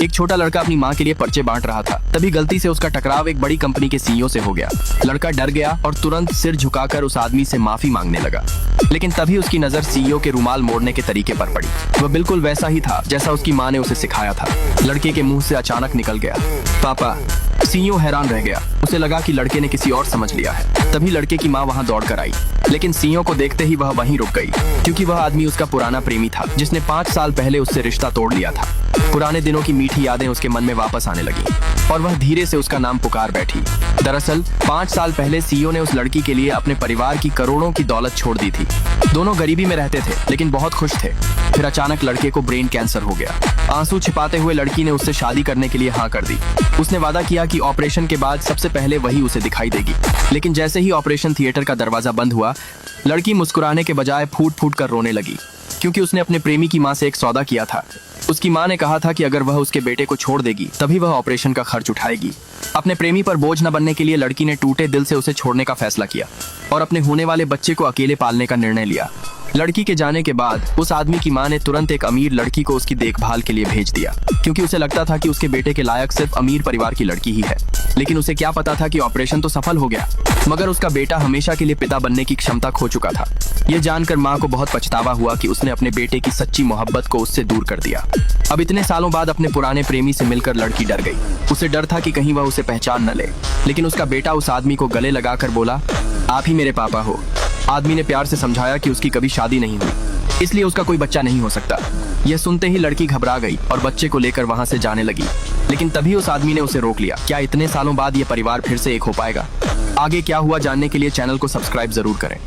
एक छोटा लड़का अपनी माँ के लिए पर्चे बांट रहा था। तभी गलती से उसका टकराव एक बड़ी कंपनी के सीईओ से हो गया। लड़का डर गया और तुरंत सिर झुकाकर उस आदमी से माफी मांगने लगा। लेकिन तभी उसकी नजर सीईओ के रुमाल मोड़ने के तरीके पर पड़ी। वह बिल्कुल वैसा ही था जैसा उसकी माँ ने उसे सिखाया था। लड़के के मुंह से अचानक निकल गया, पापा। सीईओ हैरान रह गया। उसे लगा कि लड़के ने किसी और समझ लिया है। तभी लड़के की माँ वहाँ दौड़कर आई, लेकिन सीईओ को देखते ही वह वहीं रुक गई, क्योंकि वह आदमी उसका पुराना प्रेमी था जिसने 5 साल पहले उससे रिश्ता तोड़ लिया था। पुराने दिनों की मीठी यादें उसके मन में वापस आने लगी और वह धीरे से उसका नाम पुकार बैठी। दरअसल 5 साल पहले सीईओ ने उस लड़की के लिए अपने परिवार की करोड़ों की दौलत छोड़ दी थी। दोनों गरीबी में रहते थे लेकिन बहुत खुश थे। फिर अचानक लड़के को ब्रेन कैंसर हो गया। आंसू छिपाते हुए लड़की ने उससे शादी करने के लिए हाँ कर दी। उसने वादा किया कि ऑपरेशन के बाद सबसे पहले वही उसे दिखाई देगी। लेकिन जैसे ही ऑपरेशन थिएटर का दरवाजा बंद हुआ, लड़की मुस्कुराने के बजाय फूट फूट कर रोने लगी, क्योंकि उसने अपने प्रेमी की माँ से एक सौदा किया था। उसकी माँ ने कहा था कि अगर वह उसके बेटे को छोड़ देगी तभी वह ऑपरेशन का खर्च उठाएगी। अपने प्रेमी पर बोझ न बनने के लिए लड़की ने टूटे दिल से उसे छोड़ने का फैसला किया और अपने होने वाले बच्चे को अकेले पालने का निर्णय लिया। लड़की के जाने के बाद उस आदमी की माँ ने तुरंत एक अमीर लड़की को उसकी देखभाल के लिए भेज दिया, क्योंकि उसे लगता था कि उसके बेटे के लायक सिर्फ अमीर परिवार की लड़की ही है। लेकिन उसे क्या पता था कि ऑपरेशन तो सफल हो गया, मगर उसका बेटा हमेशा के लिए पिता बनने की क्षमता खो चुका था। यह जानकर माँ को बहुत पछतावा हुआ कि उसने अपने बेटे की सच्ची मोहब्बत को उससे दूर कर दिया। अब इतने सालों बाद अपने पुराने प्रेमी से मिलकर लड़की डर गई। उसे डर था कि कहीं वह उसे पहचान न ले। लेकिन उसका बेटा उस आदमी को गले लगाकर बोला, आप ही मेरे पापा हो। आदमी ने प्यार से समझाया कि उसकी कभी शादी नहीं हुई, इसलिए उसका कोई बच्चा नहीं हो सकता। यह सुनते ही लड़की घबरा गई और बच्चे को लेकर वहां से जाने लगी। लेकिन तभी उस आदमी ने उसे रोक लिया। क्या इतने सालों बाद यह परिवार फिर से एक हो पाएगा? आगे क्या हुआ जानने के लिए चैनल को सब्सक्राइब जरूर करें।